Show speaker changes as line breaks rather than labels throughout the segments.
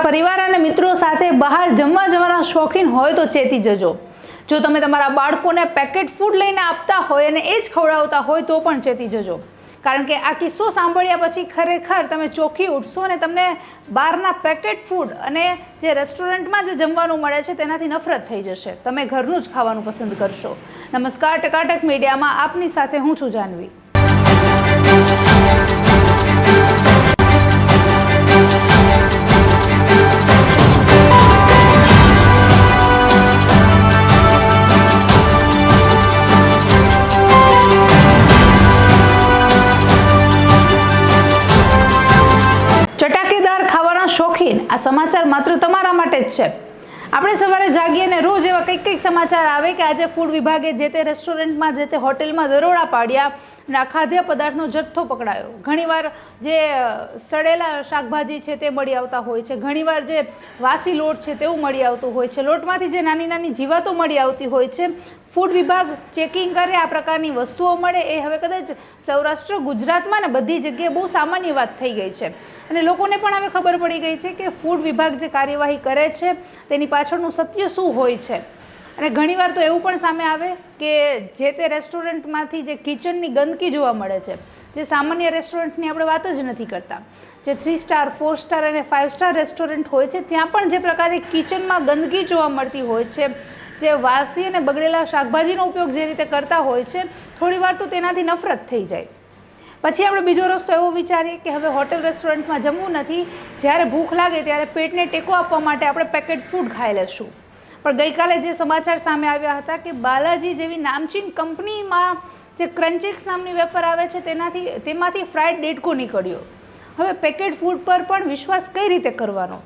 પરિવાર અને મિત્રો સાથે બહાર જમવા જવાના શોખીન હોય તો ચેતી જજો। જો તમે તમારા બાળકોને પેકેટ ફૂડ લઈને આપતા હોય અને એ જ ખવડાવતા હોય તો પણ ચેતી જજો, કારણ કે આ કિસ્સો સાંભળ્યા પછી ખરેખર તમે ચોંકી ઉઠશો અને તમને બહારના પેકેટ ફૂડ અને જે રેસ્ટોરન્ટમાં જે જમવાનું મળે છે તેનાથી નફરત થઈ જશે। તમે ઘરનું જ ખાવાનું પસંદ કરશો। નમસ્કાર, ટકાટક મીડિયામાં આપની સાથે હું છું જાનવી। ચટાકેદાર ખાવાના શોખીન, આ સમાચાર માત્ર તમારા માટે જ છે। આપણે સવારે જાગીએ અને રોજ એવા કંઈક સમાચાર આવે કે આજે ફૂડ વિભાગે જે તે રેસ્ટોરન્ટમાં, જે તે હોટેલમાં દરોડા પાડ્યા અને આ ખાદ્ય પદાર્થનો જથ્થો પકડાયો। ઘણીવાર જે સડેલા શાકભાજી છે તે મળી આવતા હોય છે, ઘણીવાર જે વાસી લોટ છે તેવું મળી આવતું હોય છે, લોટમાંથી જે નાની નાની જીવાતો મળી આવતી હોય છે। ફૂડ વિભાગ ચેકિંગ કરે, આ પ્રકારની વસ્તુઓ મળે એ હવે કદાચ સૌરાષ્ટ્ર, ગુજરાતમાં ને બધી જગ્યાએ બહુ સામાન્ય વાત થઈ ગઈ છે અને લોકોને પણ હવે ખબર પડી ગઈ છે કે ફૂડ વિભાગ જે કાર્યવાહી કરે છે તેની પાછળનું સત્ય શું હોય છે। અને ઘણીવાર તો એવું પણ સામે આવે કે જે તે રેસ્ટોરન્ટમાંથી જે કિચનની ગંદકી જોવા મળે છે, જે સામાન્ય રેસ્ટોરન્ટની આપણે વાત જ નથી કરતા, જે 3 સ્ટાર, 4 સ્ટાર અને 5 સ્ટાર રેસ્ટોરન્ટ હોય છે ત્યાં પણ જે પ્રકારે કિચનમાં ગંદકી જોવા મળતી હોય છે, જે વાસી અને બગડેલા શાકભાજીનો ઉપયોગ જે રીતે કરતા હોય છે, થોડીવાર તો તેનાથી નફરત થઈ જાય। પછી આપણે બીજો રસ્તો એવો વિચારીએ કે હવે હોટેલ રેસ્ટોરન્ટમાં જમવું નથી, જ્યારે ભૂખ લાગે ત્યારે પેટને ટેકો આપવા માટે આપણે પેકેટ ફૂડ ખાઈ લેશું। પણ ગઈકાલે જે સમાચાર સામે આવ્યા હતા કે બાલાજી જેવી નામચીન કંપનીમાં જે ક્રન્ચિક્સ નામની વેફર આવે છે તેમાંથી ફ્રાઈડ ડેડકો નીકળ્યો। હવે પેકેટ ફૂડ પર પણ વિશ્વાસ કઈ રીતે કરવાનો,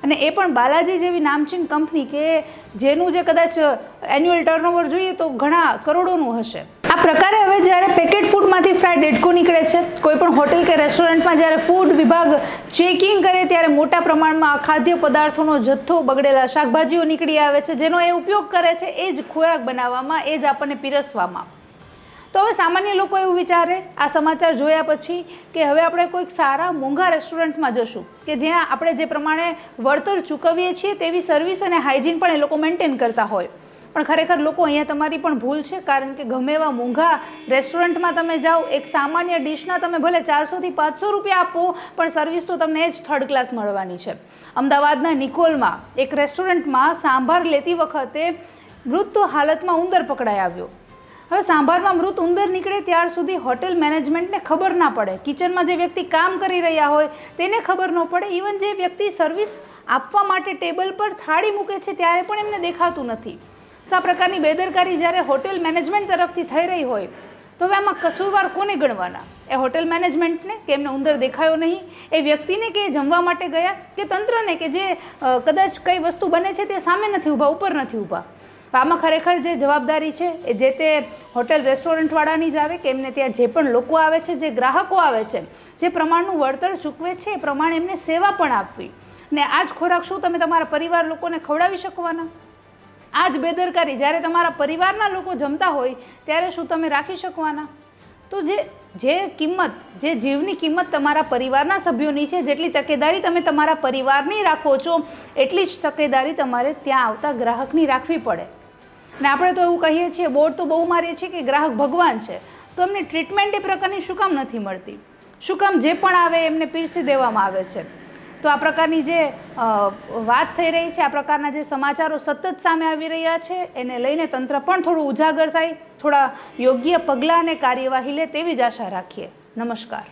અને એ પણ બાલાજી જેવી નામચીન કંપની કે જેનું જે કદાચ એન્યુઅલ ટર્નઓવર જોઈએ તો ઘણા કરોડોનું હશે। આ પ્રકારે હવે જ્યારે પેકેટ ફૂડમાંથી ફ્રાઈડ ડેડકો નીકળે છે, કોઈ પણ હોટેલ કે રેસ્ટોરન્ટમાં જ્યારે ફૂડ વિભાગ ચેકિંગ કરે ત્યારે મોટા પ્રમાણમાં ખાદ્ય પદાર્થોનો જથ્થો, બગડેલા શાકભાજીઓ નીકળી આવે છે, જેનો એ ઉપયોગ કરે છે એ જ ખોરાક બનાવવામાં, એ જ આપણને પીરસવામાં। તો હવે સામાન્ય લોકો એવું વિચારે આ સમાચાર જોયા પછી કે હવે આપણે કોઈક સારા મોંઘા રેસ્ટોરન્ટમાં જશું કે જ્યાં આપણે જે પ્રમાણે વળતર ચૂકવીએ છીએ તેવી સર્વિસ અને હાઇજીન પણ એ લોકો મેન્ટેન કરતા હોય। પણ ખરેખર લોકો, અહીંયા તમારી પણ ભૂલ છે, કારણ કે ગમે એવા મોંઘા રેસ્ટોરન્ટમાં તમે જાઓ, એક સામાન્ય ડિશના તમે ભલે 400 થી 500 રૂપિયા આપો પણ સર્વિસ તો તમને એ જ થર્ડ ક્લાસ મળવાની છે। અમદાવાદના નિકોલમાં એક રેસ્ટોરન્ટમાં સાંભાર લેતી વખતે મૃત હાલતમાં ઉંદર પકડાઈ આવ્યો। હવે સાંભારમાં મૃત ઉંદર નીકળે ત્યાર સુધી હોટેલ મેનેજમેન્ટને ખબર ના પડે, કિચનમાં જે વ્યક્તિ કામ કરી રહ્યા હોય તેને ખબર ન પડે, ઇવન જે વ્યક્તિ સર્વિસ આપવા માટે ટેબલ પર થાળી મૂકે છે ત્યારે પણ એમને દેખાતું નથી। તો આ પ્રકારની બેદરકારી જ્યારે હોટેલ મેનેજમેન્ટ તરફથી થઈ રહી હોય તો હવે આમાં કસૂરવાર કોને ગણવાના? એ હોટેલ મેનેજમેન્ટને કે એમને ઉંદર દેખાયો નહીં, એ વ્યક્તિને કે જમવા માટે ગયા, કે તંત્રને કે જે કદાચ કઈ વસ્તુ બને છે તે સામે નથી ઊભા, ઉપર નથી ઊભા? આમાં ખરેખર જે જવાબદારી છે એ જે તે હોટેલ રેસ્ટોરન્ટવાળાની જ આવે કે એમને ત્યાં જે પણ લોકો આવે છે, જે ગ્રાહકો આવે છે, જે પ્રમાણનું વળતર ચૂકવે છે એ પ્રમાણે એમને સેવા પણ આપવી। ને આ જ ખોરાક શું તમે તમારા પરિવાર લોકોને ખવડાવી શકવાના? આ જ બેદરકારી જ્યારે તમારા પરિવારના લોકો જમતા હોય ત્યારે શું તમે રાખી શકવાના? તો જે કિંમત, જે જીવની કિંમત તમારા પરિવારના સભ્યોની છે, જેટલી તકેદારી તમે તમારા પરિવારની રાખો છો એટલી જ તકેદારી તમારે ત્યાં આવતા ગ્રાહકની રાખવી પડે। ને આપણે તો એવું કહીએ છીએ, બોર્ડ તો બહુ મારીએ છીએ કે ગ્રાહક ભગવાન છે, તો એમને ટ્રીટમેન્ટ એ પ્રકારની શું કામ નથી મળતી? શું કામ જે પણ આવે એમને પીરસી દેવામાં આવે છે? તો આ પ્રકારની જે વાત થઈ રહી છે, આ પ્રકારના જે સમાચારો સતત સામે આવી રહ્યા છે, એને લઈને તંત્ર પણ થોડું ઉજાગર થાય, થોડા યોગ્ય પગલાં અને કાર્યવાહી લે તેવી જ આશા રાખીએ। નમસ્કાર।